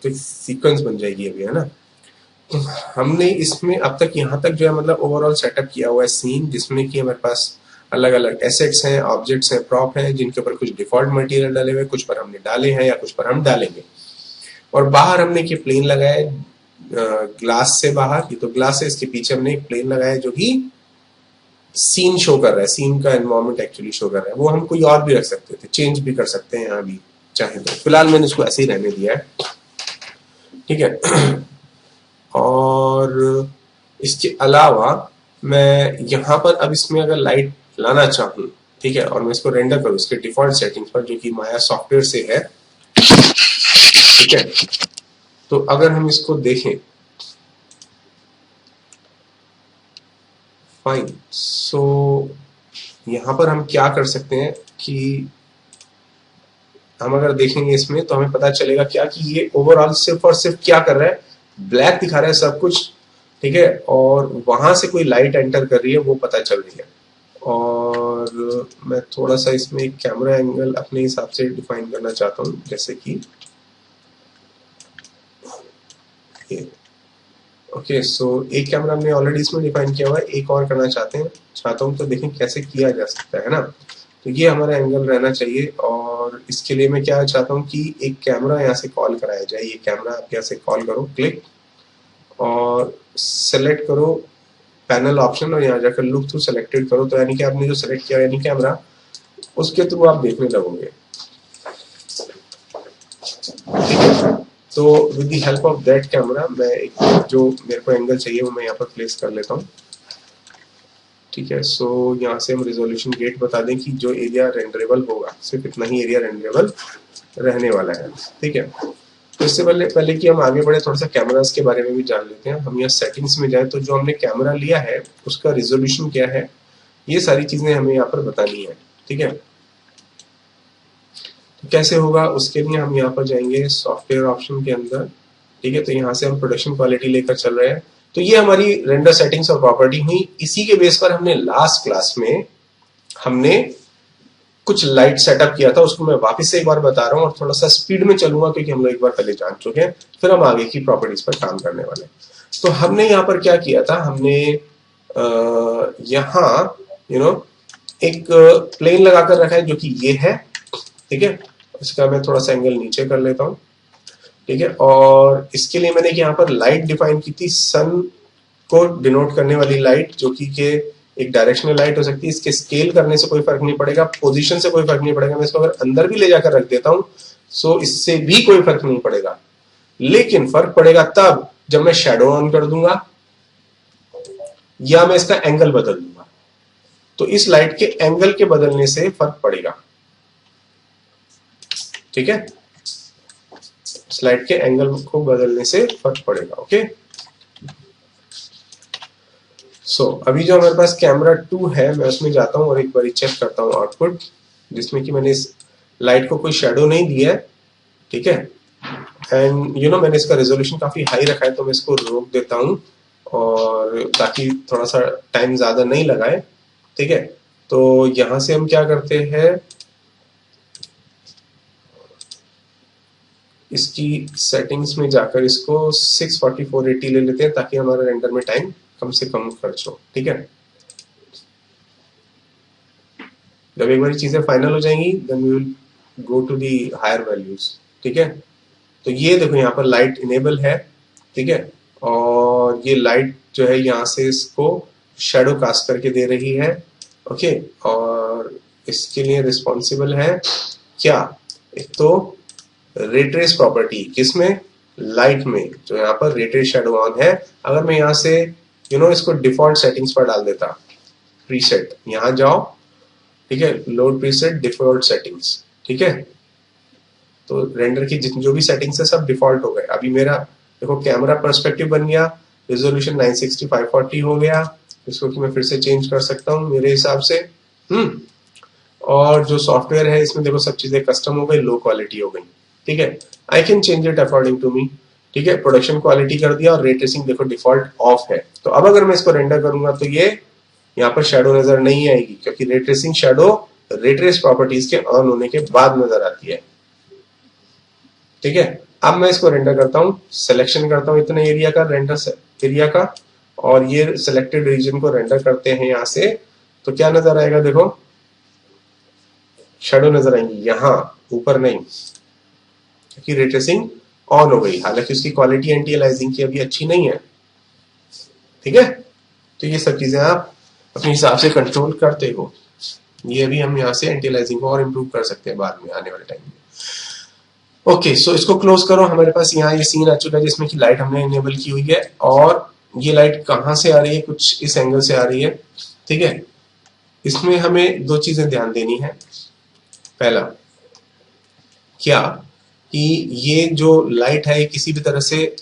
तो सीक्वेंस बन जाएगी अभी, है ना। तो हमने इसमें अब तक यहाँ तक जो है मतलब ओवरऑल सेटअप किया हुआ है सीन, जिसमें कि हमारे पास अलग अलग एसेट्स हैं, ऑब्जेक्ट्स हैं, प्रॉप हैं, जिनके ऊपर कुछ डिफॉल्ट मटेरियल डाले हुए, कुछ पर हमने डाले हैं या कुछ पर हम डालेंगे। और बाहर हमने ये प्लेन लगाया है ग्लास से बाहर, ये तो ग्लास है, इसके पीछे हमने एक प्लेन लगाया है जो कि सीन शो कर रहा है, सीन का एनवायरमेंट एक्चुअली शो कर रहा है। वो हम कोई और भी रख सकते थे, चेंज भी कर सकते हैं यहाँ भी चाहे तो, फिलहाल मैंने इसको ऐसे ही रहने दिया है, ठीक है। और इसके अलावा मैं यहाँ पर अब इसमें अगर लाइट लाना चाहूँ, ठीक है, और मैं इसको रेंडर करूँ इसके डिफॉल्ट सेटिंग्स पर जो कि माया सॉफ्टवेयर से है, ठीक है। तो अगर हम इसको देखें, फाइन, सो यहाँ पर हम क्या कर सकते हैं कि हम अगर देखेंगे इसमें तो हमें पता चलेगा क्या कि ये ओवरऑल सिर्फ और सिर्फ क्या कर रहा है, ब्लैक दिखा रहा है सब कुछ, ठीक है, और वहां से कोई लाइट एंटर कर रही है वो पता चल रही है। और मैं थोड़ा सा इसमें कैमरा एंगल अपने हिसाब से डिफाइन करना चाहता हूँ, जैसे कि ये, ओके। सो एक कैमरा हमने ऑलरेडी इसमें डिफाइन किया हुआ है, एक और करना चाहता हूँ, तो देखें कैसे किया जा सकता है ना। तो ये हमारा एंगल रहना चाहिए, और इसके लिए मैं क्या चाहता हूँ कि एक कैमरा यहाँ से कॉल कराया जाए। ये कैमरा आप यहाँ से कॉल करो, क्लिक, और सेलेक्ट करो पैनल ऑप्शन, और यहाँ जाकर लुक थ्रू सेलेक्टेड करो। तो यानी कि आपने जो सेलेक्ट किया यानी कैमरा, उसके थ्रू आप देखने लगोगे, ठीक है। तो with the help of that camera मैं एक जो मेरे को एंगल चाहिए वो मैं यहाँ पर प्लेस कर लेता हूँ, ठीक है। सो यहाँ से हम रिजोल्यूशन गेट बता दें कि जो एरिया रेंडरेबल होगा सिर्फ इतना ही एरिया रेंडरेबल रहने वाला है, ठीक है। तो इससे पहले कि हम आगे बढ़े, थोड़ा सा कैमरास के बारे में भी जान लेते हैं। हम यहाँ सेटिंग्स में जाए तो जो हमने कैमरा लिया है उसका रिजोल्यूशन क्या है, ये सारी चीजें हमें यहाँ पर बतानी है, ठीक है। तो कैसे होगा उसके लिए हम यहाँ पर जाएंगे सॉफ्टवेयर ऑप्शन के अंदर, ठीक है। तो यहाँ से हम प्रोडक्शन क्वालिटी लेकर चल रहे हैं। तो ये हमारी रेंडर सेटिंग्स और प्रॉपर्टी हुई। इसी के बेस पर हमने लास्ट क्लास में हमने कुछ लाइट सेटअप किया था, उसको मैं वापस से एक बार बता रहा हूँ और थोड़ा सा स्पीड में चलूंगा क्योंकि हम लोग एक बार पहले जान चुके हैं, फिर हम आगे की प्रॉपर्टीज पर काम करने वाले हैं। तो हमने यहाँ पर क्या किया था, हमने यहाँ एक प्लेन लगाकर रखा है जो कि ये है, ठीक है। इसका मैं थोड़ा सा एंगल नीचे कर लेता हूँ, ठीक है। और इसके लिए मैंने यहाँ पर लाइट डिफाइन की थी, सन को डिनोट करने वाली लाइट, जो कि एक डायरेक्शनल लाइट हो सकती है। इसके स्केल करने से कोई फर्क नहीं पड़ेगा, पोजीशन से कोई फर्क नहीं पड़ेगा। मैं इसको अगर अंदर भी ले जाकर रख देता हूं सो इससे भी कोई फर्क नहीं पड़ेगा, लेकिन फर्क पड़ेगा तब जब मैं शैडो ऑन कर दूंगा या मैं इसका एंगल बदल दूंगा। तो इस लाइट के एंगल के बदलने से फर्क पड़ेगा, ठीक है। स्लाइड के एंगल को बदलने से फर्क पड़ेगा, ओके। सो अभी जो हमारे पास कैमरा 2 है, मैं उसमें जाता हूं और एक बार चेक करता हूं आउटपुट, जिसमें कि मैंने इस लाइट को कोई शेडो नहीं दिया है, ठीक है। एंड मैंने इसका रेजोल्यूशन काफी हाई रखा है, तो मैं इसको रोक देता हूं और ताकि थोड़ा सा टाइम ज्यादा नहीं लगाए, ठीक है। तो यहां से हम क्या करते हैं, इसकी सेटिंग्स में जाकर इसको 640/480 ले लेते हैं ताकि हमारा रेंडर में टाइम कम से कम खर्च हो, ठीक है। जब एक बार चीजें फाइनल हो जाएंगी then we will go to the higher values, ठीक है। तो ये देखो यहाँ पर लाइट इनेबल है, ठीक है, और ये लाइट जो है यहाँ से इसको शैडो कास्ट करके दे रही है, ओके। और इसके लिए रिस्पॉन्सिबल है क्या, एक तो रेट्रेस प्रॉपर्टी, किसमें, लाइट में, जो यहाँ पर रेट्रेस शैडो ऑन है। अगर मैं यहाँ से इसको डिफॉल्ट सेटिंग्स पर डाल देता, प्रीसेट, यहाँ जाओ, ठीक है, लोड प्रीसेट डिफॉल्ट सेटिंग्स, ठीक है। तो रेंडर की जो भी सेटिंग्स है सब डिफॉल्ट हो गए। अभी मेरा देखो कैमरा पर्सपेक्टिव बन गया, रेजोल्यूशन 960/540 हो गया, इसको कि मैं फिर से चेंज कर सकता हूँ मेरे हिसाब से। और जो सॉफ्टवेयर है इसमें देखो सब चीजें कस्टम हो गई, लो क्वालिटी हो गई, ठीक है। I can change it according to me, ठीक है। प्रोडक्शन क्वालिटी कर दिया और रे ट्रेसिंग देखो डिफॉल्ट ऑफ है। तो अब अगर मैं इसको रेंडर करूंगा तो ये यहाँ पर शैडो नजर नहीं आएगी, क्योंकि रे ट्रेसिंग शैडो रे ट्रेस प्रॉपर्टीज के ऑन होने के बाद नजर आती है, ठीक है। अब मैं इसको रेंडर करता हूँ, सिलेक्शन करता हूँ इतने एरिया का, रेंडर एरिया का, और ये सिलेक्टेड रीजन को रेंडर करते हैं यहां से। तो क्या नजर आएगा, देखो शेडो नजर आएंगी यहां, ऊपर नहीं, क्योंकि रे ट्रेसिंग ऑन हो गई, हालांकि उसकी क्वालिटी एंटी अलाइजिंग की अभी अच्छी नहीं है। ठीक है, तो ये सब चीजें आप अपने हिसाब से कंट्रोल करते हो। ये भी हम यहाँ से एंटी अलाइजिंग को और इम्प्रूव कर सकते हैं बाद में आने वाले टाइम में। ओके, सो इसको क्लोज करो। हमारे पास यहाँ ये सीन आ चुका है जिसमें कि लाइट हमने इनेबल की हुई है, और ये लाइट कहाँ से आ रही है, कुछ इस एंगल से आ रही है। ठीक है, इसमें हमें दो चीजें ध्यान देनी है। पहला क्या कि ये जो लाइट है किसी भी तरह से,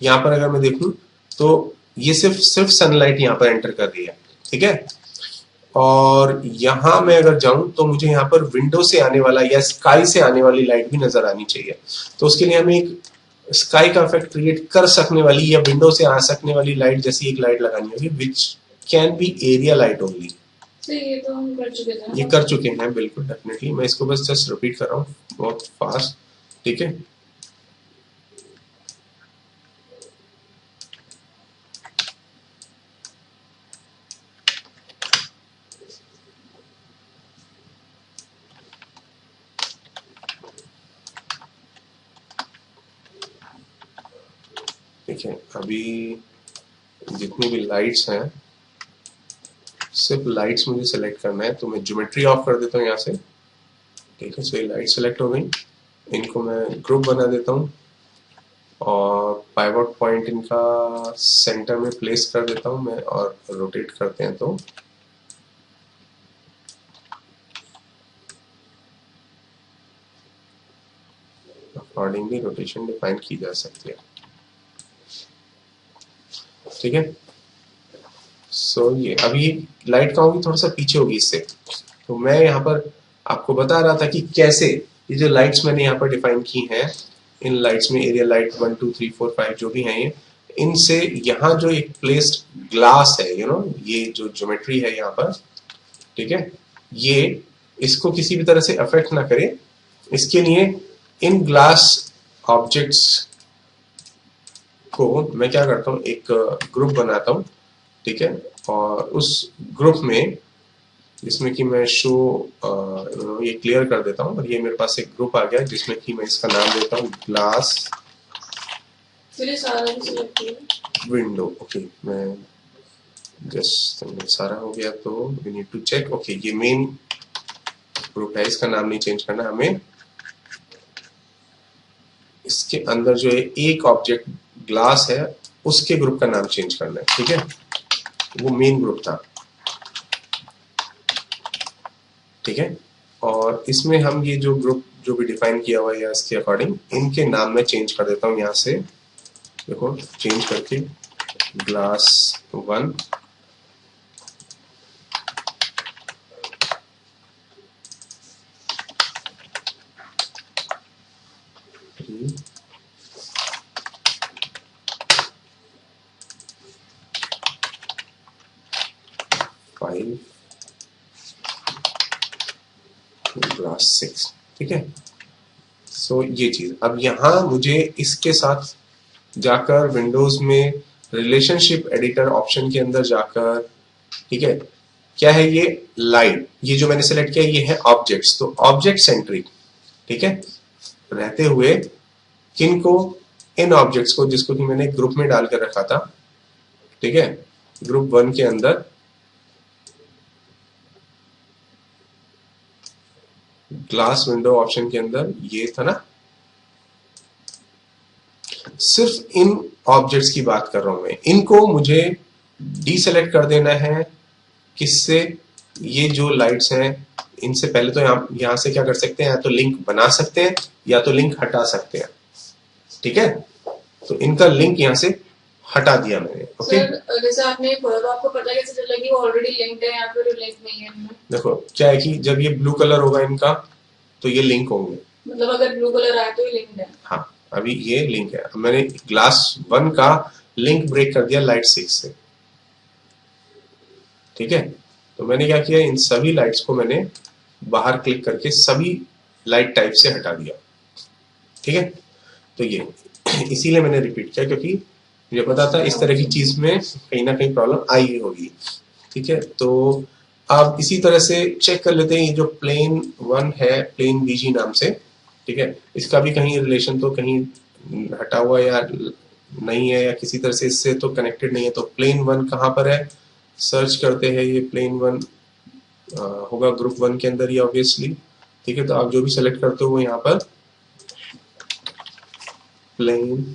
यहां पर अगर मैं देखूं तो ये सिर्फ सनलाइट यहां पर एंटर कर रही है। ठीक है, और यहां मैं अगर जाऊं तो मुझे यहां पर विंडो से आने वाला या स्काई से आने वाली लाइट भी नजर आनी चाहिए। तो उसके लिए हमें एक स्काई का इफेक्ट क्रिएट कर सकने वाली या विंडो से आ सकने वाली लाइट जैसी एक लाइट लगानी होगी, which can be area light only. ये तो हम कर चुके थे, ये कर चुके हैं बिल्कुल, डेफिनेटली। मैं इसको बस जस्ट रिपीट कर रहा हूँ बहुत फास्ट। ठीक है, ठीक है, अभी जितनी भी लाइट्स हैं, सिर्फ लाइट्स मुझे सेलेक्ट करना है, तो मैं ज्योमेट्री ऑफ कर देता हूँ यहाँ से। ठीक है, सो ये लाइट सेलेक्ट हो गई, इनको मैं ग्रुप बना देता हूँ और पाइवट पॉइंट इनका सेंटर में प्लेस कर देता हूँ मैं, और रोटेट करते हैं तो अकॉर्डिंगली रोटेशन डिफाइन की जा सकती है। ठीक है, सो ये अभी लाइट कहाँ होगी, थोड़ा सा पीछे होगी इससे। तो मैं यहाँ पर आपको बता रहा था कि कैसे ये जो लाइट्स मैंने यहाँ पर डिफाइन की हैं, इन लाइट्स में एरिया लाइट 1 2 3 4 5 जो भी हैं ये, इनसे यहाँ जो एक प्लेस्ड ग्लास है, ये जो ज्योमेट्री है यहाँ पर, ठीक है, ये इसको किसी भी तरह से अफेक्ट ना करे, इसके लिए इन ग्लास ऑब्जेक्ट्स को मैं क्या करता हूँ, एक ग्रुप बनाता हूँ। ठीक है, और उस ग्रुप में जिसमें कि मैं शो ये क्लियर कर देता हूँ, और ये मेरे पास एक ग्रुप आ गया जिसमें कि मैं इसका नाम देता हूँ ग्लास विंडो। ओके, मैं जस्ट सारा हो गया तो we need to check. Okay, ये मेन ग्रुप है, इसका नाम नहीं चेंज करना हमें। इसके अंदर जो एक ऑब्जेक्ट ग्लास है उसके ग्रुप का नाम चेंज करना है। ठीक है, वो मेन ग्रुप था। ठीक है, और इसमें हम ये जो ग्रुप जो भी डिफाइन किया हुआ है इसके अकॉर्डिंग इनके नाम मैं चेंज कर देता हूँ यहाँ से। देखो, चेंज करके ग्लास 1, ग्लास 6। ठीक है, सो ये चीज अब यहाँ मुझे इसके साथ जाकर विंडोज में रिलेशनशिप एडिटर ऑप्शन के अंदर जाकर, ठीक है, क्या है ये लाइट, ये जो मैंने सेलेक्ट किया ये है ऑब्जेक्ट्स, तो ऑब्जेक्ट सेंट्रिक, ठीक है, रहते हुए किन को, इन ऑब्जेक्ट्स को जिसको कि मैंने ग्रुप में डाल कर रखा था। ठीक है, ग्रुप 1 के अंदर ग्लास विंडो ऑप्शन के अंदर ये था ना, सिर्फ इन ऑब्जेक्ट्स की बात कर रहा हूं मैं, इनको मुझे डीसेलेक्ट कर देना है। किससे, ये जो लाइट्स हैं इनसे पहले तो यहां से क्या कर सकते हैं, या तो लिंक बना सकते हैं या तो लिंक हटा सकते हैं। ठीक है, तो इनका लिंक यहां से हटा दिया मैंने। ओके, सर जैसे आपने बोला तो आपको पता कैसे चला कि वो ऑलरेडी लिंक्ड है या फिर लिंक नहीं है? देखो क्या है कि जब ये ब्लू कलर होगा इनका तो ये लिंक होंगे, मतलब अगर ब्लू कलर आया तो ये लिंक्ड है। हाँ, अभी ये लिंक है। अब मैंने ग्लास 1 का लिंक ब्रेक कर दिया लाइट 6 से। ठीक है, तो मैंने क्या किया, इन सभी लाइट्स को मैंने बाहर क्लिक करके सभी लाइट टाइप से हटा दिया। ठीक है, तो ये इसीलिए मैंने रिपीट किया, क्योंकि मुझे पता था इस तरह की चीज में कहीं ना कहीं प्रॉब्लम आई होगी। ठीक है, तो आप इसी तरह से चेक कर लेते हैं ये जो प्लेन वन है, प्लेन बीजी नाम से, ठीक है, इसका भी कहीं रिलेशन तो कहीं हटा हुआ या नहीं है, या किसी तरह से इससे तो कनेक्टेड नहीं है। तो प्लेन वन कहाँ पर है, सर्च करते हैं, ये प्लेन वन होगा ग्रुप वन के अंदर ही ऑब्वियसली। ठीक है, तो आप जो भी सेलेक्ट करते हो वो यहाँ पर प्लेन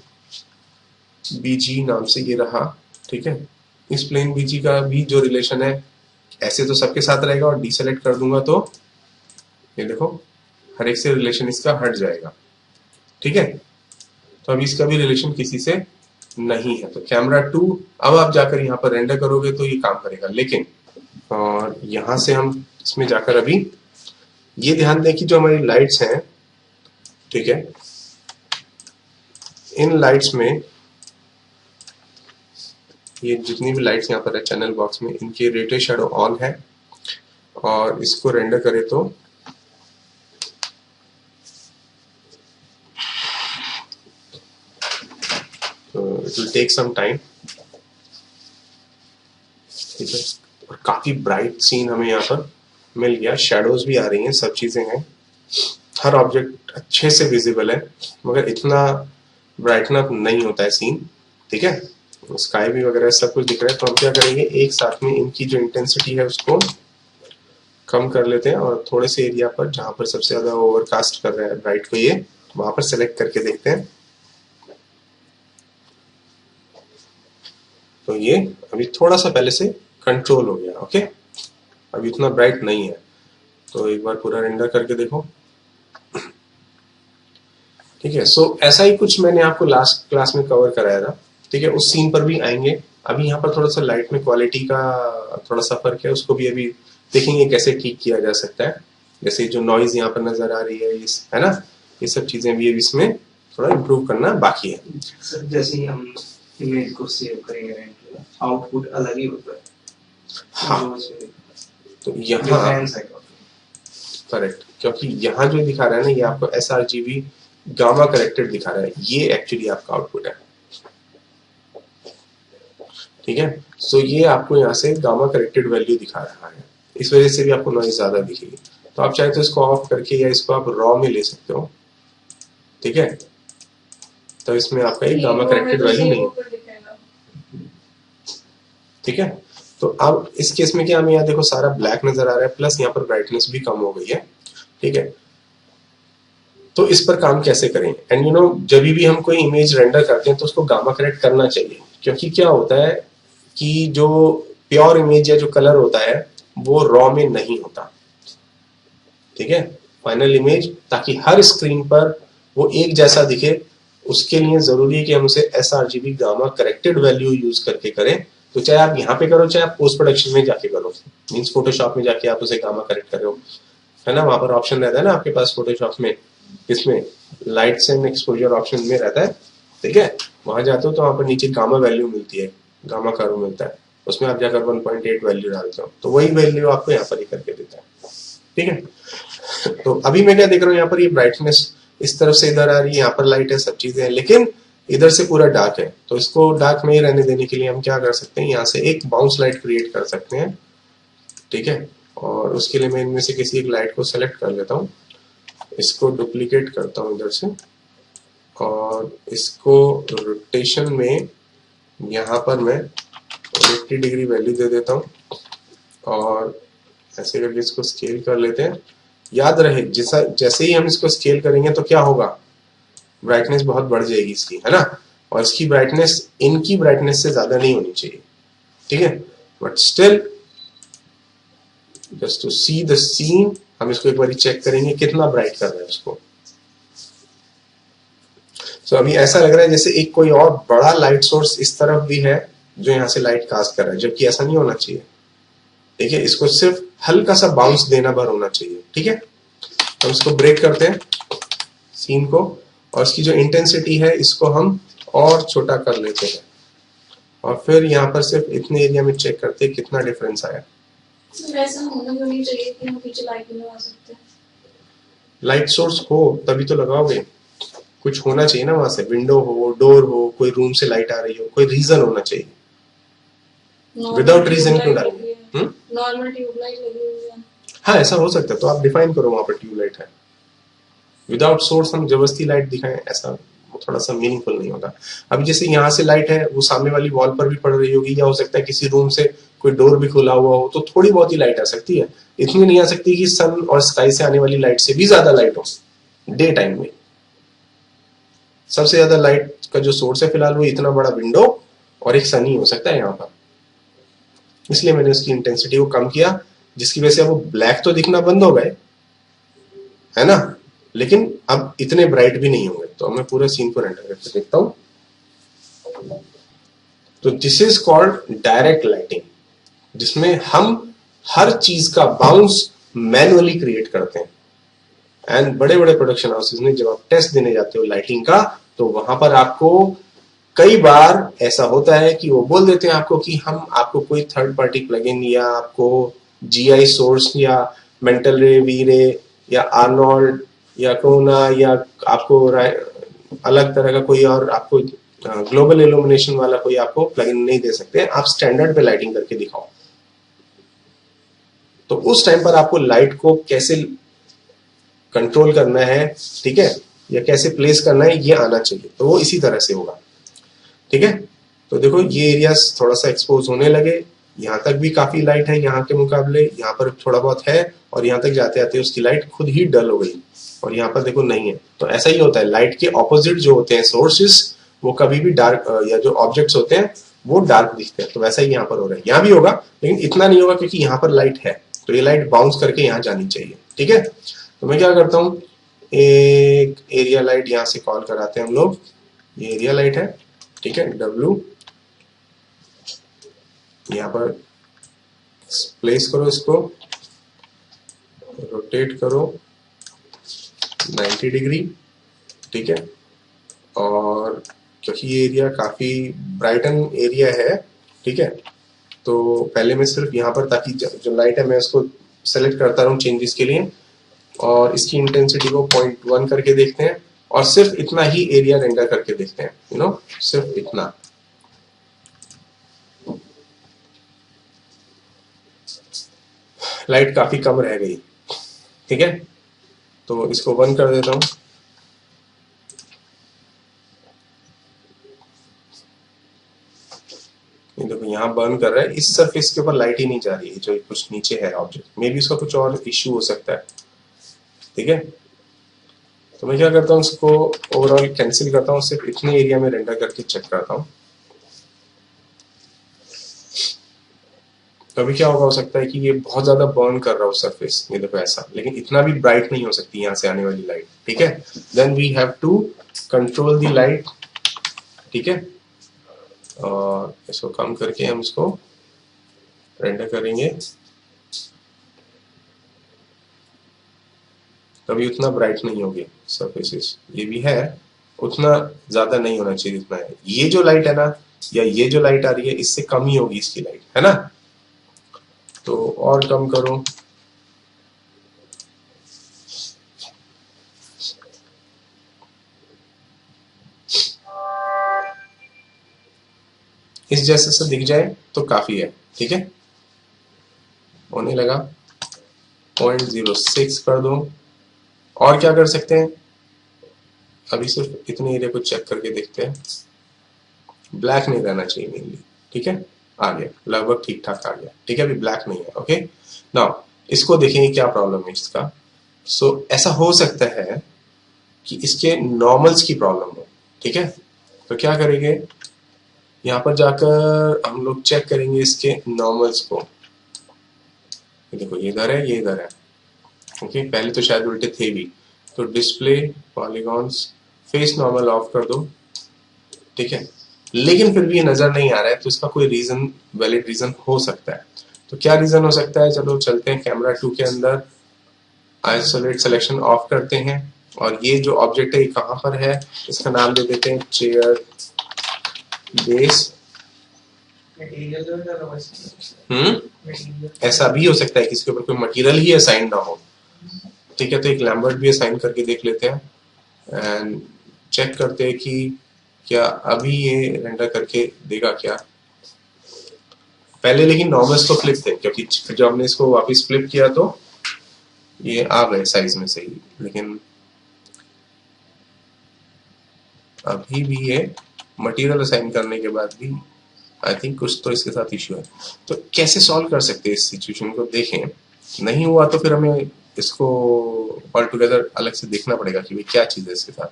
बीजी नाम से ये रहा। ठीक है, इस प्लेन बीजी का भी जो रिलेशन है ऐसे तो सबके साथ रहेगा, और डीसेलेक्ट कर दूंगा तो ये देखो हर एक से रिलेशन इसका हट जाएगा। ठीक है, तो अभी इसका भी रिलेशन किसी से नहीं है। तो कैमरा 2 अब आप जाकर यहाँ पर रेंडर करोगे तो ये काम करेगा, लेकिन और यहां से हम इसमें जाकर अभी ये ध्यान दें कि जो हमारी लाइट्स हैं, ठीक है, इन लाइट्स में ये जितनी भी लाइट्स यहाँ पर है चैनल बॉक्स में, इनकी रेटे शेडो ऑन है, और इसको रेंडर करें तो it will take some time. ठीक है, और काफी ब्राइट सीन हमें यहाँ पर मिल गया, शेडोज भी आ रही हैं, सब चीजें हैं, हर ऑब्जेक्ट अच्छे से विजिबल है, मगर इतना ब्राइटन अप नहीं होता है सीन। ठीक है, स्काई भी वगैरह सब कुछ दिख रहा है। तो हम क्या करेंगे, एक साथ में इनकी जो इंटेंसिटी है उसको कम कर लेते हैं, और थोड़े से एरिया पर जहां पर सबसे ज्यादा ओवरकास्ट कर रहा है ब्राइट को, ये वहां पर सेलेक्ट करके देखते हैं। तो ये अभी थोड़ा सा पहले से कंट्रोल हो गया। ओके, अभी इतना ब्राइट नहीं है, तो एक बार पूरा रेंडर करके देखो। ठीक है, सो ऐसा ही कुछ मैंने आपको लास्ट क्लास में कवर कराया था। ठीक है, उस सीन पर भी आएंगे। अभी यहाँ पर थोड़ा सा लाइट में क्वालिटी का थोड़ा सा फर्क है, उसको भी अभी देखेंगे कैसे ठीक किया जा सकता है। जैसे जो नॉइज यहाँ पर नजर आ रही है ना, ये सब चीजें भी अभी इसमें थोड़ा इम्प्रूव करना बाकी है। सर जैसे ही हम इमेज को सेव करेंगे आउटपुट अलग ही होता है। हाँ, तो यहाँ करेक्ट, क्योंकि यहाँ जो दिखा रहा है ना, ये आपको sRGB गामा करेक्टेड दिखा रहा है, ये एक्चुअली आपका आउटपुट है। ठीक है, सो ये आपको यहाँ से गामा करेक्टेड वैल्यू दिखा रहा है, इस वजह से भी आपको नॉइज ज्यादा दिखेगी। तो आप चाहे तो इसको ऑफ करके या इसको आप रॉ में ले सकते हो। ठीक है, तो इसमें आपका एक गामा करेक्टेड वैल्यू नहीं है। ठीक है, तो अब इस केस में क्या, हमें यहाँ देखो सारा ब्लैक नजर आ रहा है, प्लस यहाँ पर ब्राइटनेस भी कम हो गई है। ठीक है, तो इस पर काम कैसे करें, एंड यू नो जब भी हम कोई इमेज रेंडर करते हैं तो उसको गामा करेक्ट करना चाहिए, क्योंकि क्या होता है कि जो प्योर इमेज या जो कलर होता है वो रॉ में नहीं होता। ठीक है, फाइनल इमेज, ताकि हर स्क्रीन पर वो एक जैसा दिखे, उसके लिए जरूरी है कि हम उसे sRGB gamma corrected value use करके करें। तो चाहे आप यहाँ पे करो, चाहे आप पोस्ट प्रोडक्शन में जाके करो, मीन्स फोटोशॉप में जाके आप उसे गामा करेक्ट करो, है ना, वहां पर ऑप्शन रहता है ना आपके पास फोटोशॉप में, इसमें लाइट्स एंड एक्सपोजर ऑप्शन में रहता है। ठीक है, वहां जाते हो तो वहां पर नीचे गामा वैल्यू मिलती है, गामा कर्व मिलता है, उसमें आप जाकर 1.8 वैल्यू डालते हो, तो वही वैल्यू आपको यहाँ पर ही करके देता है। ठीक है, तो अभी मैं क्या देख रहा हूँ, यहाँ पर ये ब्राइटनेस इस तरफ से इधर आ रही है, यहाँ पर लाइट है, सब चीजें हैं, लेकिन इधर से पूरा डार्क है। तो इसको डार्क में ही रहने देने के लिए हम क्या कर सकते हैं, यहाँ से एक बाउंस लाइट क्रिएट कर सकते हैं। ठीक है, और उसके लिए मैं इनमें से किसी एक लाइट को सेलेक्ट कर लेता हूँ, इसको डुप्लीकेट करता हूँ इधर से, और इसको रोटेशन में यहाँ पर मैं 80 डिग्री वैल्यू दे देता हूँ, और ऐसे करके इसको स्केल कर लेते हैं। याद रहे जैसे ही हम इसको स्केल करेंगे तो क्या होगा, ब्राइटनेस बहुत बढ़ जाएगी इसकी, है ना, और इसकी ब्राइटनेस इनकी ब्राइटनेस से ज्यादा नहीं होनी चाहिए। ठीक है, but still just to see the scene हम इसको एक बार चेक करेंगे कितना ब्राइट कर रहा है उसको। सो अभी ऐसा लग रहा है जैसे एक कोई और बड़ा लाइट सोर्स इस तरफ भी है जो यहाँ से लाइट कास्ट कर रहा है, जबकि ऐसा नहीं होना चाहिए। ठीक है, इसको सिर्फ हल्का सा बाउंस देना भर होना चाहिए। ठीक है, हम इसको ब्रेक करते हैं सीन को, और इसकी जो इंटेंसिटी है इसको हम और छोटा कर लेते हैं, और फिर यहाँ पर सिर्फ इतने एरिया में चेक करते हैं कितना डिफरेंस आया। ऐसा होना भी नहीं चाहिए कि हम पीछे लाइट नहीं लगा सकते। लाइट सोर्स हो तभी तो लगाओगे, कुछ होना चाहिए ना वहां से, विंडो हो, डोर हो, कोई रूम से लाइट आ रही हो, कोई रीजन होना चाहिए। विदाउट रीजन क्यों डालेंगे? नॉर्मल ट्यूबलाइट लगी हुई है। हाँ ऐसा हो सकता है, तो आप डिफाइन करो वहां पर ट्यूबलाइट है। विदाउट सोर्स हम जबरदस्ती लाइट दिखाएं, ऐसा वो थोड़ा सा मीनिंगफुल नहीं होगा। अभी जैसे यहाँ से लाइट है, वो सामने वाली वॉल पर भी पड़ रही होगी, या हो सकता है किसी रूम से कोई डोर भी खुला हुआ हो, तो थोड़ी बहुत ही लाइट आ सकती है। इतनी नहीं आ सकती कि सन और स्काई से आने वाली लाइट से भी ज्यादा लाइट हो डे टाइम में। सबसे ज्यादा लाइट का जो सोर्स है फिलहाल वो इतना बड़ा विंडो और एक सन ही हो सकता है यहाँ पर, इसलिए मैंने उसकी इंटेंसिटी को कम किया, जिसकी वजह से अब वो ब्लैक तो दिखना बंद हो गए, है ना, लेकिन अब इतने ब्राइट भी नहीं होंगे। तो मैं पूरे सीन को रेंडर करके देखता हूं। तो this is called direct lighting, जिसमें हम हर चीज का बाउंस मैनुअली क्रिएट करते हैं। एंड बड़े बड़े प्रोडक्शन हाउसेज में जब आप टेस्ट देने जाते हो लाइटिंग का, तो वहां पर आपको कई बार ऐसा होता है कि वो बोल देते हैं आपको कि हम आपको कोई थर्ड पार्टी प्लगइन या आपको जीआई सोर्स या मेंटल रे, वी रे या आर्नोल्ड या कोना या आपको अलग तरह का कोई और आपको ग्लोबल इल्यूमिनेशन वाला कोई आपको प्लगइन नहीं दे सकते, आप स्टैंडर्ड पे लाइटिंग करके दिखाओ। तो उस टाइम पर आपको लाइट को कैसे कंट्रोल करना है, ठीक है, या कैसे प्लेस करना है, ये आना चाहिए। तो वो इसी तरह से होगा, ठीक है। तो देखो ये एरियाज थोड़ा सा एक्सपोज होने लगे, यहाँ तक भी काफी लाइट है यहाँ के मुकाबले, यहाँ पर थोड़ा बहुत है, और यहाँ तक जाते आते उसकी लाइट खुद ही डल हो गई, और यहाँ पर देखो नहीं है। तो ऐसा ही होता है, लाइट के ऑपोजिट जो होते हैं सोर्सेस, वो कभी भी डार्क, या जो ऑब्जेक्ट्स होते हैं वो डार्क दिखते हैं। तो वैसा ही यहाँ पर हो रहा है, यहाँ भी होगा लेकिन इतना नहीं होगा क्योंकि यहाँ पर लाइट है, तो ये लाइट बाउंस करके यहाँ जानी चाहिए, ठीक है। तो मैं क्या करता हूँ, एक एरिया लाइट यहाँ से कॉल कराते हैं हम लोग, ये एरिया लाइट है, ठीक है, W, यहाँ पर प्लेस करो, इसको रोटेट करो 90 डिग्री, ठीक है। और क्योंकि ये एरिया काफी ब्राइटन एरिया है, ठीक है, तो पहले मैं सिर्फ यहाँ पर, ताकि जो लाइट है मैं उसको सेलेक्ट करता रहूँ चेंजेस के लिए, और इसकी इंटेंसिटी को 0.1 करके देखते हैं, और सिर्फ इतना ही एरिया रेंडर करके देखते हैं, यू नो, सिर्फ इतना। लाइट काफी कम रह गई, ठीक है, तो इसको 1 कर देता हूं। देखो यहाँ बर्न कर रहा है, इस सरफेस के ऊपर लाइट ही नहीं जा रही है जो कुछ नीचे है ऑब्जेक्ट, मे बी उसका कुछ और इश्यू हो सकता है, ठीक है। तो मैं क्या करता हूँ, इसको ओवरऑल कैंसिल करता हूँ, सिर्फ इतने एरिया में रेंडर करके चेक करता हूँ। तो अभी क्या होगा, हो सकता है कि ये बहुत ज्यादा बर्न कर रहा हो सरफेस, ये देखो ऐसा, लेकिन इतना भी ब्राइट नहीं हो सकती यहाँ से आने वाली लाइट, ठीक है। Then we have to control the light, ठीक है, और इसको कम करके हम इसको रेंडर करेंगे। कभी उतना ब्राइट नहीं होगी सरफेसेस, ये भी है, उतना ज्यादा नहीं होना चाहिए जितना है। ये जो लाइट है ना, या ये जो लाइट आ रही है, इससे कम ही होगी इसकी लाइट, है ना। तो और कम करो, इस जैसे से दिख जाए तो काफी है, ठीक है। होने लगा, 0.06 कर दो। और क्या कर सकते हैं, अभी सिर्फ इतने एरिया को चेक करके देखते हैं। ब्लैक नहीं रहना चाहिए मेनली, ठीक है, आ गया लगभग ठीक ठाक आ गया, ठीक है, अभी ब्लैक नहीं है, ओके। नाउ इसको देखेंगे क्या प्रॉब्लम है इसका। सो ऐसा हो सकता है कि इसके नॉर्मल्स की प्रॉब्लम हो, ठीक है। तो क्या करेंगे, यहाँ पर जाकर हम लोग चेक करेंगे इसके नॉर्मल्स को। देखो ये इधर है, ये इधर है, ओके। पहले तो शायद उल्टे थे भी, तो display polygons, face normal of कर दो, ठीक है। लेकिन फिर भी ये नजर नहीं आ रहा है, तो इसका कोई रीजन, वैलिड रीजन हो सकता है। तो क्या रीजन हो सकता है, चलो चलते हैं कैमरा 2 के अंदर, आइसोलेट सिलेक्शन ऑफ करते हैं, और ये जो ऑब्जेक्ट है ये कहां पर है, इसका नाम दे देते हैं चेयर बेस। ऐसा भी हो सकता है कि इसके ऊपर कोई मटेरियल ही असाइन ना हो, ठीक है। तो एक लैम्बर्ट भी असाइन करके देख लेते हैं, एंड चेक करते हैं कि क्या अभी ये रेंडर करके देगा क्या। पहले लेकिन नॉर्मल्स तो फ्लिप थे, क्योंकि जब हमने इसको वापस फ्लिप किया तो ये आ गए साइज में सही, लेकिन अभी भी ये मटेरियल असाइन करने के बाद भी आई थिंक कुछ तो इसके साथ इश्यू है। तो कैसे सॉल्व कर सकते हैं इस सिचुएशन को, देखें। नहीं हुआ तो फिर हमें इसको ऑल टुगेदर अलग से देखना पड़ेगा कि भाई क्या चीज है इसके साथ।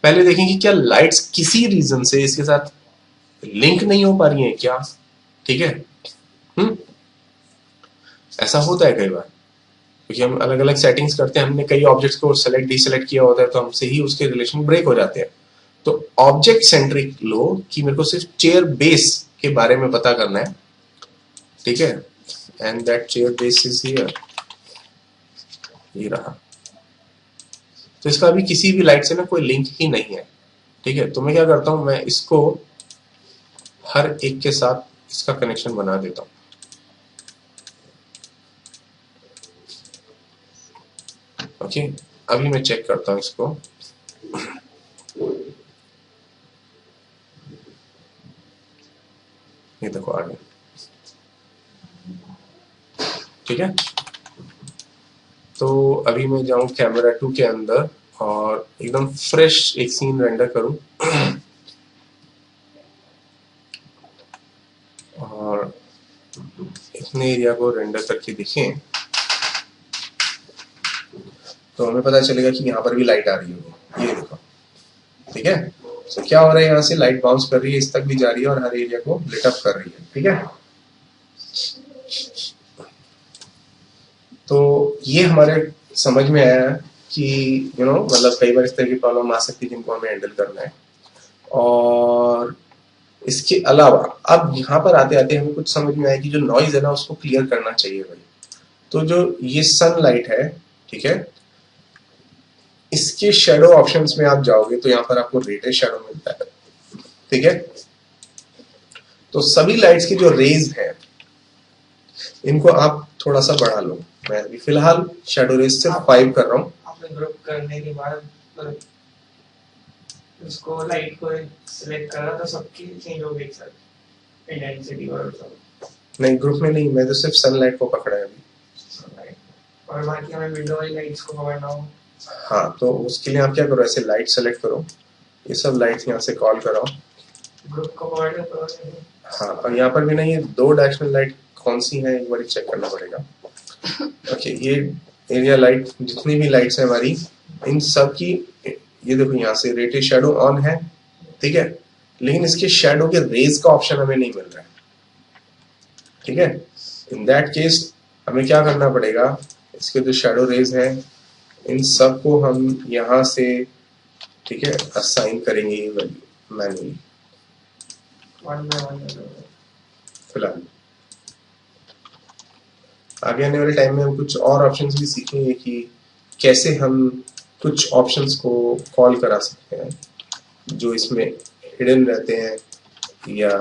पहले देखें कि क्या लाइट्स किसी रीजन से इसके साथ लिंक नहीं हो पा रही हैं क्या। ठीक है, ऐसा होता है कई बार, क्योंकि हम अलग अलग सेटिंग्स करते हैं, हमने कई ऑब्जेक्ट्स को सेलेक्ट डिसेलेक्ट किया होता है, तो हमसे ही उसके रिलेशन ब्रेक हो जाते हैं। तो ऑब्जेक्ट सेंट्रिक लो कि मेरे को सिर्फ चेयर बेस के बारे में पता करना है, ठीक है, and that chair base is here, ये रहा। तो इसका अभी किसी भी लाइट से ना कोई लिंक ही नहीं है। ठीक है, तो मैं क्या करता हूं, मैं इसको हर एक के साथ इसका कनेक्शन बना देता हूं। ओके, अभी मैं चेक करता हूं इसको। ये देखो आ गया। ठीक है, तो अभी मैं जाऊं कैमरा 2 के अंदर और एकदम फ्रेश एक सीन रेंडर करूं और इतने एरिया को रेंडर करके देखें तो हमें पता चलेगा कि यहाँ पर भी लाइट आ रही होगी। ये देखो, ठीक है। तो क्या हो रहा है, यहाँ से लाइट बाउंस कर रही है, इस तक भी जा रही है और हर एरिया को लिट अप कर रही है। ठीक है, तो ये हमारे समझ में आया कि मतलब कई बार इस तरह की प्रॉब्लम आ सकती है जिनको हमें हैंडल करना है। और इसके अलावा अब यहाँ पर आते आते हमें कुछ समझ में आया कि जो नॉइज है ना उसको क्लियर करना चाहिए भाई। तो जो ये सनलाइट है, ठीक है, इसके शेडो ऑप्शंस में आप जाओगे तो यहाँ पर आपको रेटेड शेडो मिलता है। ठीक है, तो सभी लाइट्स की जो रेज है इनको आप थोड़ा सा बढ़ा लो। मैं अभी फिलहाल शेडो रेज सिर्फ 5 कर रहा हूँ। आपने ग्रुप करने के बाद उसको लाइट को सिलेक्ट करा तो सबकी चेंज हो गई सर, इंटेंसिटी और सब। नहीं, ग्रुप में नहीं, मैं तो सिर्फ सनलाइट को पकड़ा है अभी। और बाकी हमें विंडो वाली लाइट्स को पकड़ना हो। हाँ, तो उसके लिए आप क्या करो, ऐसे लाइट सेलेक्ट करो, ये सब लाइट्स यहाँ से कॉल कराओ, ग्रुप को पकड़ लो। हाँ, और यहाँ पर भी ना ये 2 डायरेक्शनल लाइट कौन सी है एक बार चेक करना पड़ेगा। ओके, ये एरिया लाइट जितनी भी लाइट्स है हमारी, इन सब की ये देखो यहाँ से रेटेड शेडो ऑन है। ठीक है, लेकिन इसके शेडो के रेज का ऑप्शन हमें नहीं मिल रहा है। ठीक है, इन दैट केस हमें क्या करना पड़ेगा, इसके जो शेडो रेज है इन सब को हम यहाँ से, ठीक है, असाइन करेंगे ये वैल्यू मैन्युअली फिलहाल। आगे आने वाले टाइम में हम कुछ और ऑप्शंस भी सीखेंगे कि कैसे हम कुछ ऑप्शंस को कॉल करा सकते हैं जो इसमें हिडन रहते हैं या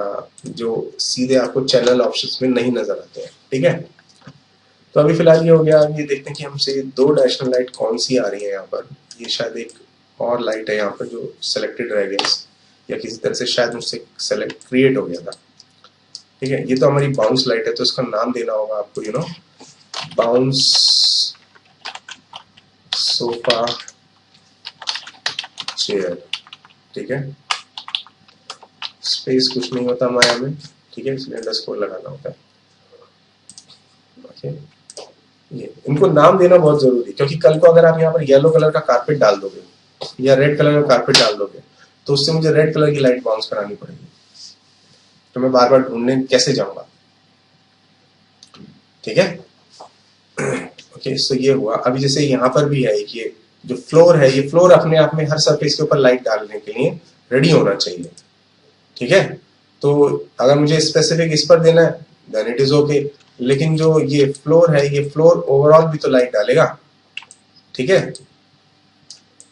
जो सीधे आपको चैनल ऑप्शंस में नहीं नजर आते हैं। ठीक है, तो अभी फिलहाल ये हो गया। अब ये देखते हैं कि हमसे 2 डायरेक्शनल लाइट कौन सी आ रही है यहाँ पर। ये शायद एक और लाइट है यहाँ पर जो सेलेक्टेड रह गया या किसी तरह से शायद मुझसे सेलेक्ट क्रिएट हो गया था। ठीक है, ये तो हमारी बाउंस लाइट है, तो इसका नाम देना होगा आपको, बाउंस सोफा चेयर। ठीक है, स्पेस कुछ नहीं होता माया में, ठीक है, इसलिए अंडरस्कोर लगाना होता है। ओके, ये इनको नाम देना बहुत जरूरी है, क्योंकि कल को अगर आप यहाँ पर येलो कलर का कारपेट डाल दोगे या रेड कलर का कारपेट डाल दोगे तो उससे मुझे रेड कलर की लाइट बाउंस करानी पड़ेगी, तो मैं बार बार ढूंढने कैसे जाऊंगा। ठीक है, ओके, सो ये हुआ। अभी जैसे यहाँ पर भी है कि जो फ्लोर है, ये फ्लोर अपने आप में हर सरफेस के ऊपर लाइट डालने के लिए रेडी होना चाहिए। ठीक है, तो अगर मुझे स्पेसिफिक इस पर देना है देन इट इज ओके, लेकिन जो ये फ्लोर है, ये फ्लोर ओवरऑल भी तो लाइट डालेगा। ठीक है,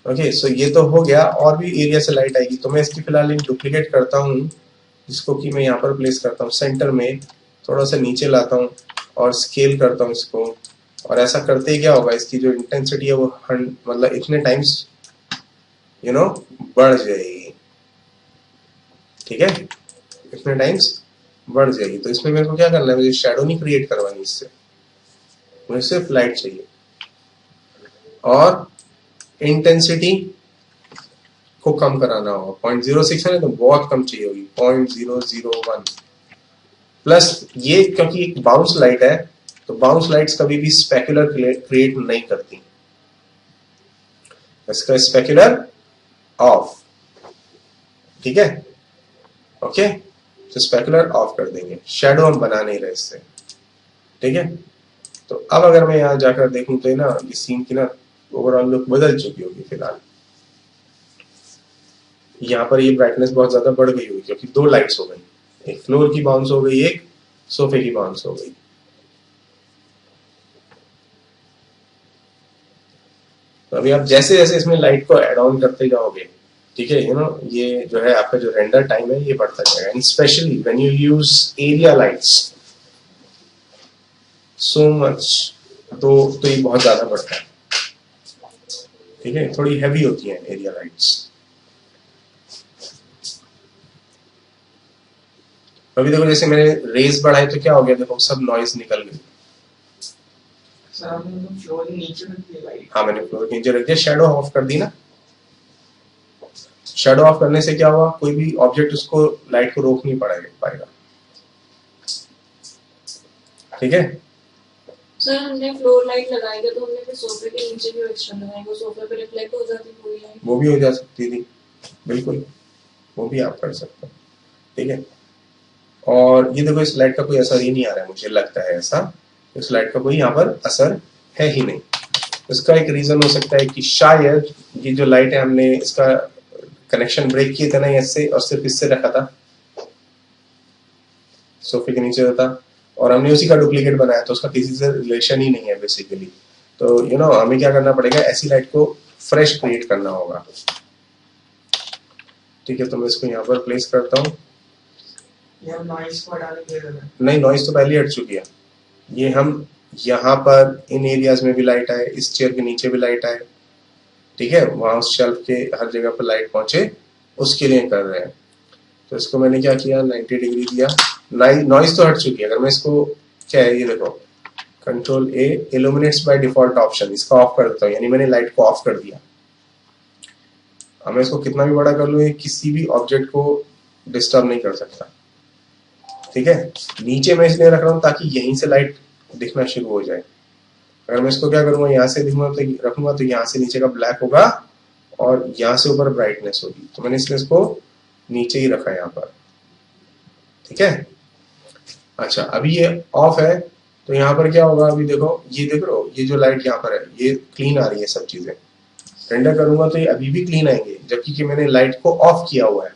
ओके, सो ये तो हो गया, और भी एरिया से लाइट आएगी। तो मैं इसकी फिलहाल एक डुप्लीकेट करता हूँ जिसको कि मैं यहाँ पर प्लेस करता हूँ सेंटर में, थोड़ा सा नीचे लाता हूँ और स्केल करता हूँ इसको। और ऐसा करते ही क्या होगा, इसकी जो इंटेंसिटी है वो मतलब इतने टाइम्स बढ़ जाएगी, ठीक है, इतने टाइम्स बढ़ जाएगी। तो इसमें मेरे को क्या करना है, मुझे शेडो नहीं क्रिएट करवानी, इससे मुझे सिर्फ लाइट चाहिए। और इंटेंसिटी को कम कराना होगा, 0.06 है तो बहुत कम चाहिए होगी, 0.001 प्लस। ये क्योंकि एक बाउंस लाइट है, तो बाउंस लाइट्स कभी भी स्पेकुलर क्रिएट नहीं करती, इसका स्पेकुलर ऑफ, ठीक है, ओके। तो स्पेकुलर ऑफ कर देंगे, शेडो हम बना नहीं रहे इससे, ठीक है। तो अब अगर मैं यहां जाकर देखूं तो ना ये सीन की ना ओवरऑल लुक बदल चुकी होगी फिलहाल। यहाँ पर ये ब्राइटनेस बहुत ज्यादा बढ़ गई होगी क्योंकि दो लाइट्स हो गई, एक फ्लोर की बाउंस हो गई, एक सोफे की बाउंस हो गई। तो अभी आप जैसे जैसे इसमें लाइट को एड ऑन करते जाओगे, ठीक है, ये जो है आपका जो रेंडर टाइम है ये बढ़ता जाएगा, and specially when you use area lights so much, तो ये बहुत ज्यादा बढ़ता है, ठीक है, थोड़ी हैवी होती है एरिया लाइट्स। अभी देखो जैसे मैंने रेज बढ़ाई तो क्या हो गया, देखो सब नॉइज निकल गई। सर हमने फ्लोर नीचे रख दिया लाइट। हाँ मैंने फ्लोर नीचे रख दिया, शेडो ऑफ कर दी ना। शेडो ऑफ करने से क्या हुआ, कोई भी ऑब्जेक्ट उसको लाइट को रोक नहीं पाएगा, ठीक है। सर हमने फ्लोर लाइट लगाई थी, तो हमने फिर सोफे के नीचे भी एक्स्ट्रा लगाई, वो सोफे पे रिफ्लेक्ट हो जाती पूरी लाइट। वो भी हो जा सकती थी, बिल्कुल, वो भी आप कर सकते हो, ठीक है। और ये देखो इस लाइट का कोई असर ही नहीं आ रहा है, मुझे लगता है ऐसा, इस लाइट का कोई यहाँ पर असर है ही नहीं। इसका एक रीजन हो सकता है कि शायद ये जो लाइट है हमने इसका कनेक्शन ब्रेक किए थे ना इससे, और सिर्फ इससे रखा था, सोफे के नीचे था, और हमने उसी का डुप्लीकेट बनाया, तो उसका किसी से रिलेशन ही नहीं है बेसिकली। तो हमें क्या करना पड़ेगा, ऐसी लाइट को फ्रेश क्रिएट करना होगा, ठीक है। तो मैं इसको यहाँ पर प्लेस करता हूँ। नॉइस को हटाने के लिए नहीं, नॉइस तो पहले हट चुकी है। ये हम यहाँ पर इन एरियाज में भी लाइट आए, इस चेयर के नीचे भी लाइट आए, ठीक है, वहां उस शेल्फ के हर जगह पर लाइट पहुंचे, उसके लिए कर रहे हैं। तो इसको मैंने क्या किया, 90 डिग्री दिया, नॉइस तो हट चुकी है। अगर मैं इसको, क्या है ये देखो, control A, illuminates by default option, इसका ऑफ कर देता हूँ, यानी मैंने लाइट को ऑफ कर दिया। अब मैं इसको कितना भी बड़ा कर लूँ, ये किसी भी ऑब्जेक्ट को डिस्टर्ब नहीं कर सकता, ठीक है। नीचे मैं इसलिए रख रहा हूँ ताकि यहीं से लाइट दिखना शुरू हो जाए। अगर मैं इसको क्या करूंगा, यहाँ से दिखूंगा तो रखूंगा, तो यहाँ से नीचे का ब्लैक होगा और यहाँ से ऊपर ब्राइटनेस होगी, तो मैंने इसलिए इसको नीचे ही रखा है यहाँ पर, ठीक है। अच्छा, अभी ये ऑफ है, तो यहाँ पर क्या होगा, अभी देखो, ये देख रहे हो, ये जो लाइट यहाँ पर है ये क्लीन आ रही है, सब चीजें रेंडर करूंगा तो ये अभी भी क्लीन आएंगे, जबकि कि मैंने लाइट को ऑफ किया हुआ है,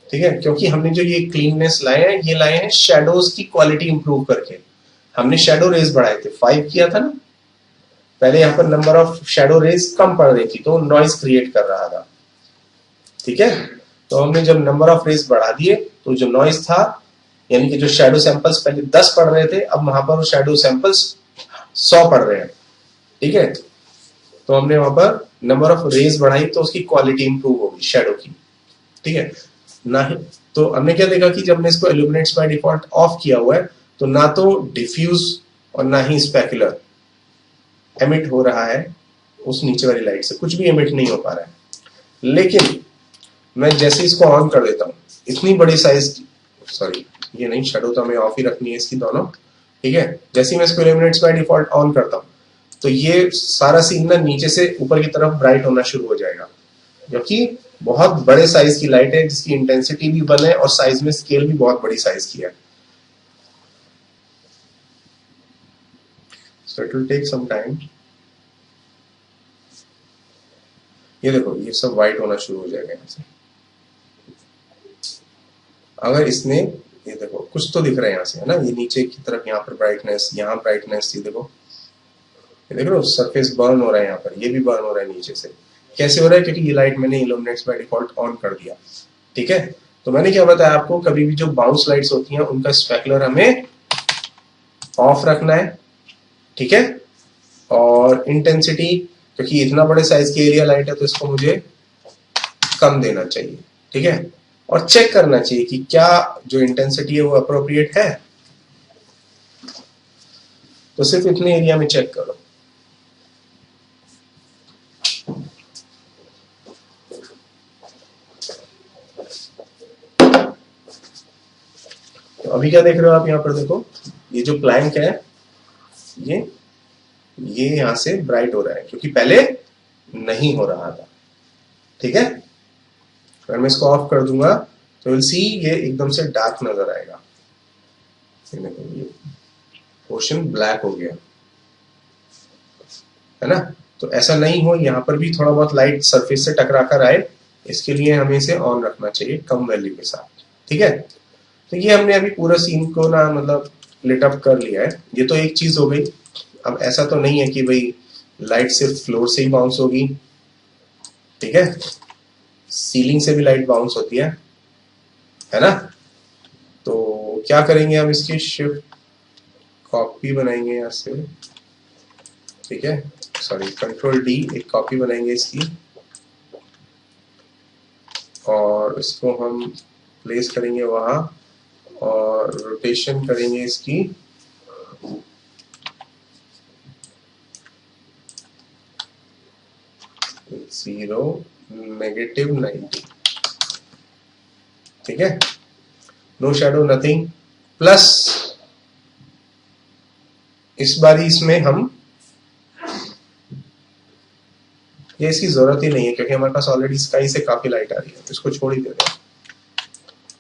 ठीक है। क्योंकि हमने जो ये क्लीननेस लाए हैं, ये लाए हैं शेडोज की क्वालिटी इंप्रूव करके। हमने शेडो रेज बढ़ाए थे, 5 किया था ना पहले, यहाँ पर नंबर ऑफ शेडो रेज कम पड़ रही थी, तो नॉइज क्रिएट कर रहा था, ठीक है। तो हमने जब नंबर ऑफ रेज बढ़ा दिए, तो जो नॉइज था, यानी कि जो शेडो सैंपल्स पहले 10 पढ़ रहे थे, अब वहां पर वो शेडो सैंपल्स 100 पढ़ रहे हैं, ठीक है। तो हमने वहां पर नंबर ऑफ रेज बढ़ाई, तो उसकी क्वालिटी इंप्रूव होगी शेडो की, ठीक है ना। तो हमने क्या देखा कि जब हमने इसको इल्यूमिनेट्स बाय डिफॉल्ट ऑफ किया हुआ है, तो ना तो डिफ्यूज और ना ही स्पेकुलर एमिट हो रहा है उस नीचे वाली लाइट से, कुछ भी एमिट नहीं हो पा रहा है। लेकिन मैं जैसे इसको ऑन कर देता हूँ, इतनी बड़ी साइज, सॉरी ये नहीं, शेडो तो हमें ऑफ ही रखनी है इसकी दोनों, ठीक है। जैसे ही मैं इसको इल्यूमिनेट्स बाय डिफॉल्ट ऑन करता हूँ, तो ये सारा सीन ना नीचे से ऊपर की तरफ ब्राइट होना शुरू हो जाएगा, क्योंकि बहुत बड़े साइज की लाइट है, जिसकी इंटेंसिटी भी वन है और साइज में स्केल भी बहुत बड़ी साइज की है। So it will take some time. ये देखो, ये सब व्हाइट होना शुरू हो जाएगा यहाँ से। अगर इसने, ये देखो कुछ तो दिख रहा है यहाँ से, है ना, ये नीचे की तरफ यहाँ पर ब्राइटनेस, यहाँ ब्राइटनेस, ये देखो, ये देख रहे हो सरफेस बर्न हो रहा है यहाँ पर, ये भी बर्न हो रहा है नीचे से। कैसे हो रहा है, क्योंकि ये लाइट मैंने इल्यूमिनेट्स बाय डिफॉल्ट ऑन कर दिया, ठीक है। तो मैंने क्या बताया आपको, कभी भी जो बाउंस लाइट्स होती हैं उनका स्पेकुलर हमें ऑफ रखना है, ठीक है। और इंटेंसिटी, क्योंकि इतना बड़े साइज की एरिया लाइट है, तो इसको मुझे कम देना चाहिए, ठीक है, और चेक करना चाहिए कि क्या जो इंटेंसिटी है वो अप्रोप्रिएट है। तो सिर्फ इतने एरिया में चेक करो। तो अभी क्या देख रहे हो आप, यहां पर देखो ये जो प्लैंक है ये यहां से ब्राइट हो रहा है क्योंकि पहले नहीं हो रहा था, ठीक है। अगर मैं इसको ऑफ कर दूंगा तो विल सी ये एकदम से डार्क नजर आएगा, ये पोर्शन ब्लैक हो गया है ना। तो ऐसा नहीं हो, यहां पर भी थोड़ा बहुत लाइट सरफेस से टकरा कर आए, इसके लिए हमें इसे ऑन रखना चाहिए कम वैल्यू के साथ, ठीक है। तो ये हमने अभी पूरा सीन को ना मतलब लिट अप कर लिया है। ये तो एक चीज हो गई। अब ऐसा तो नहीं है कि भाई लाइट सिर्फ फ्लोर से ही बाउंस होगी, ठीक है, सीलिंग से भी लाइट बाउंस होती है ना। तो क्या करेंगे, हम इसकी शिफ्ट कॉपी बनाएंगे यहाँ से, ठीक है, सॉरी कंट्रोल डी, एक कॉपी बनाएंगे इसकी और इसको हम प्लेस करेंगे वहां और रोटेशन करेंगे इसकी 90, ठीक है, नो शेडो नथिंग। प्लस इस बारी इसमें हम ये इसकी जरूरत ही नहीं है क्योंकि हमारे पास ऑलरेडी स्काई से काफी लाइट आ रही है, तो इसको छोड़ ही देते हैं,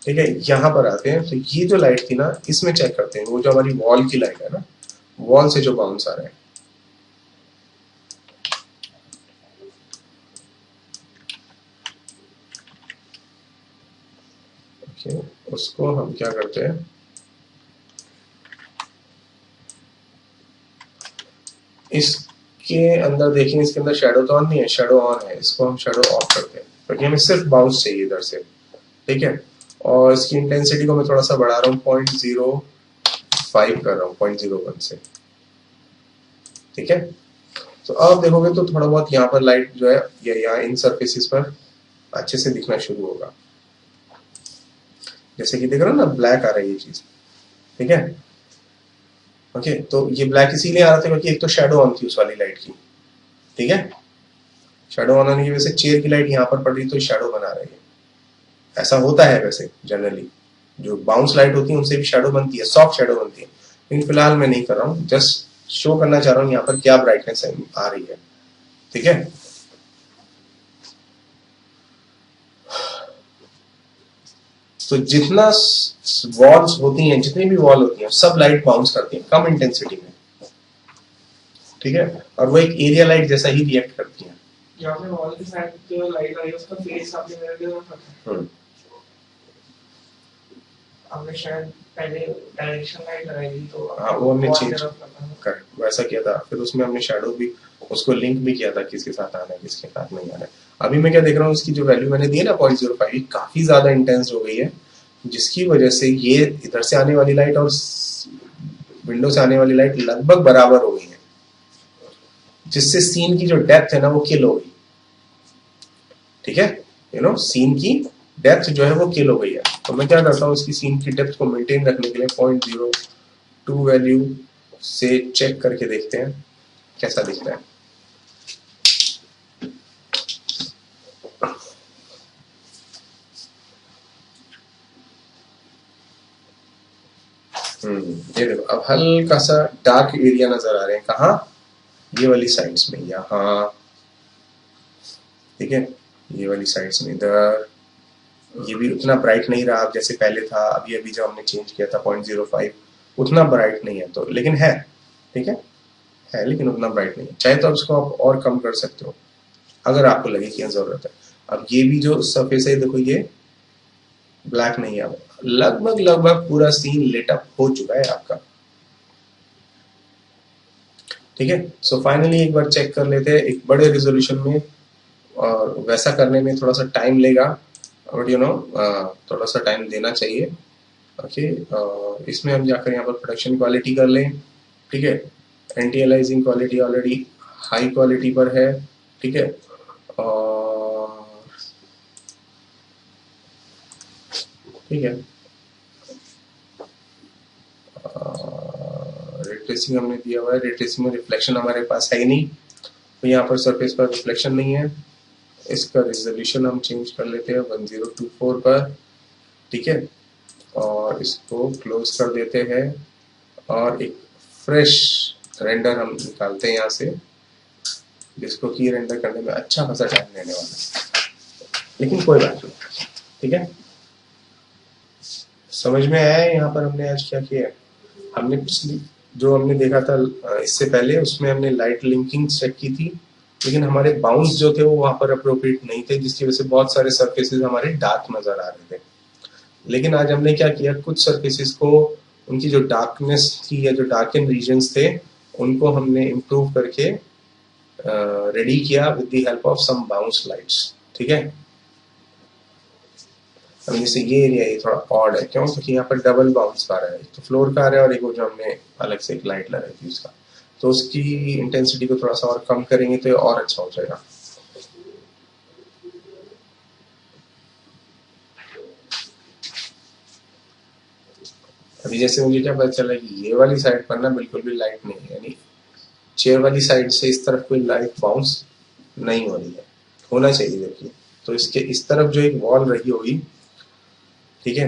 ठीक है। यहां पर आते हैं तो ये जो लाइट थी ना, इसमें चेक करते हैं, वो जो हमारी वॉल की लाइट है ना, वॉल से जो बाउंस आ रहा है, ओके, उसको हम क्या करते हैं, इसके अंदर देखें, इसके अंदर शेडो तो ऑन नहीं है, शेडो ऑन है, इसको हम शेडो ऑफ करते हैं क्योंकि हमें सिर्फ बाउंस चाहिए इधर से, ठीक है। और इसकी इंटेंसिटी को मैं थोड़ा सा बढ़ा रहा हूँ, 0.05 कर रहा हूँ 0.01 से, ठीक है। तो अब देखोगे तो थोड़ा बहुत यहाँ पर लाइट जो है या यहाँ इन सरफेसिस पर अच्छे से दिखना शुरू होगा, जैसे कि देख रहे हो ना, ब्लैक आ रहा है ये चीज, ठीक है। ओके, तो ये ब्लैक इसीलिए आ रहा था क्योंकि एक तो शेडो ऑन थी उस वाली लाइट की, ठीक है। शेडो ऑन होने की वजह से चेयर की लाइट यहाँ पर पड़ रही तो शेडो बना रही है। ऐसा होता है वैसे जनरली, जो बाउंस लाइट होती है उनसे भी शेडो बनती है, सॉफ्ट शेडो बनती है, लेकिन फिलहाल मैं नहीं कर रहा हूँ, जस्ट शो करना चाह रहा हूँ यहाँ पर क्या ब्राइटनेस आ रही है, ठीक है। तो जितना वॉल्स होती हैं, जितनी भी वॉल होती हैं, सब लाइट बाउंस करती हैं कम इंटेंसिटी में, ठीक है, और वो एक एरिया लाइट जैसा ही रिएक्ट करती हैं। यहाँ पे वॉल के साइड जो लाइट आई है उसका फेस आपने मेरे लिए पता है। हमने शायद पहले डायरेक्शन लाइट लगाई थी, तो हाँ वो हमने चेंज करेक्ट वैसा किया था, फिर उसमें हमने शेडो भी उसको लिंक भी किया था, किसके साथ आना है किसके साथ नहीं आना है। अभी मैं क्या देख रहा हूँ, इसकी जो वैल्यू मैंने दी है ना 0.05, काफी ज्यादा इंटेंस हो गई है, जिसकी वजह से ये इधर से आने वाली लाइट और विंडो से आने वाली लाइट लगभग बराबर हो गई है, जिससे सीन की जो डेप्थ है ना वो किल हो गई, ठीक है, यू नो सीन की डेप्थ जो है वो किल हो गई है। तो मैं क्या करता हूँ, इसकी सीन की डेप्थ को मेंटेन रखने के लिए 0.02 वैल्यू से चेक करके देखते हैं कैसा दिखता है। ये देखो अब हल्का सा डार्क एरिया नजर आ रहे हैं, कहाँ, ये वाली साइड्स में, यहाँ, ठीक है, ये वाली साइड्स में, इधर ये भी उतना ब्राइट नहीं रहा अब जैसे पहले था, अभी अभी जब हमने चेंज किया था 0.05 उतना ब्राइट नहीं है, तो लेकिन है, ठीक है लेकिन उतना ब्राइट नहीं है। चाहे तो अब इसको आप और कम कर सकते हो अगर आपको लगे कि जरूरत है। अब ये भी जो सरफेस है देखो, ये ब्लैक नहीं है, अब लगभग पूरा सीन लिट अप हो चुका है आपका, ठीक है। सो फाइनली एक बार चेक कर लेते हैं एक बड़े रिजोल्यूशन में, और वैसा करने में थोड़ा सा टाइम लेगा, बट यू नो थोड़ा सा टाइम देना चाहिए, ओके। इसमें हम जाकर यहाँ पर प्रोडक्शन क्वालिटी कर लें, ठीक है, anti aliasing quality already high quality पर है, ठीक है, और ठीक है। रे ट्रेसिंग हमने दिया हुआ है, रे ट्रेसिंग में रिफ्लेक्शन हमारे पास है ही नहीं, तो यहाँ पर सरफेस पर रिफ्लेक्शन नहीं है। इसका रिजोल्यूशन हम चेंज कर लेते हैं 1024 पर, ठीक है, और इसको क्लोज कर देते हैं और एक फ्रेश रेंडर हम निकालते हैं यहाँ से, जिसको की रेंडर करने में अच्छा खासा टाइम लेने वाला है, लेकिन कोई बात नहीं, ठीक है। समझ में आया है यहाँ पर हमने आज क्या किया है? हमने पिछली जो हमने देखा था इससे पहले, उसमें हमने लाइट लिंकिंग चेक की थी, लेकिन हमारे बाउंस जो थे वो वहां पर अप्रोप्रिएट नहीं थे, जिसकी वजह से बहुत सारे सरफेसेस हमारे डार्क नजर आ रहे थे। लेकिन आज हमने क्या किया, कुछ सरफेसेस को उनकी जो डार्कनेस थी या जो डार्कन रीजन्स थे उनको हमने इम्प्रूव करके रेडी किया with the help of some bounce lights, ठीक है। अब जैसे ये एरिया ये थोड़ा ऑड है, क्यों? क्योंकि यहाँ पर डबल बाउंस आ रहा है, तो फ्लोर का आ रहा है और एक वो जो हमने अलग से एक लाइट लगाई थी उसका, तो उसकी इंटेंसिटी को थोड़ा सा और कम करेंगे तो ये और अच्छा हो जाएगा। अभी जैसे मुझे क्या पता चला कि ये वाली साइड पर ना बिल्कुल भी लाइट नहीं है, यानी चेयर वाली साइड से इस तरफ कोई लाइट बाउंस नहीं हो रही है, होना चाहिए। देखिए, तो इसके इस तरफ जो एक वॉल रही होगी, ठीक है,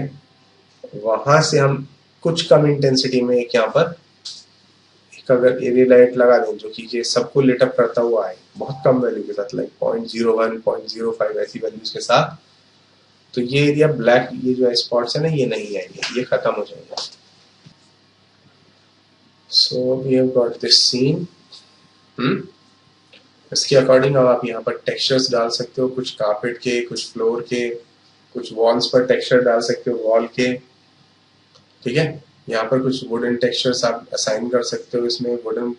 वहां से हम कुछ कम इंटेंसिटी में एक यहाँ पर एक अगर एरिया लाइट लगा दें जो कि ये सबको लिटअप करता हुआ है बहुत कम वैल्यू के साथ, लाइक 0.01 0.05 ऐसी वैल्यूज के साथ, तो ये एरिया ब्लैक ये जो स्पॉट्स है ना ये नहीं आएंगे, ये खत्म हो जाएगा। So we have got this scene. इसके अकॉर्डिंग अब आप यहाँ पर टेक्सचर्स डाल सकते हो, कुछ कार्पेट के, कुछ फ्लोर के, कुछ वॉल्स पर टेक्सचर डाल सकते हो वॉल के, ठीक है। यहाँ पर कुछ वुडन टेक्सचर्स आप असाइन कर सकते हो इसमें, वुडन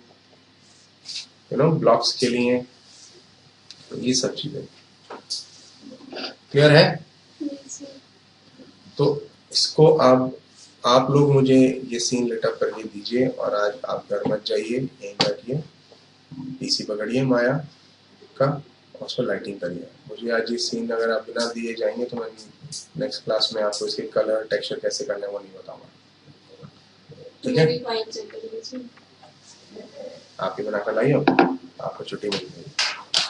ब्लॉक्स के लिए, तो ये सब चीजें क्लियर है। तो इसको आप लोग मुझे ये सीन लेटअप करके दीजिए, और आज आप घर मत जाइए, यहीं बैठिए, पीसी पकड़िए माया का और उसको लाइटिंग करिए। मुझे आज ये सीन अगर आप बिना दिए जाएंगे तो मैं नेक्स्ट क्लास में आपको इसके कलर टेक्सचर कैसे करना है वो नहीं बताऊंगा, ठीक है। आप ही बना कर लाइए, आपको छुट्टी मिल जाएगी,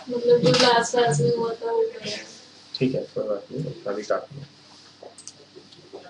मतलब जो क्लास में हुआ था वो, ठीक है, कोई बात नहीं, अभी काफी है।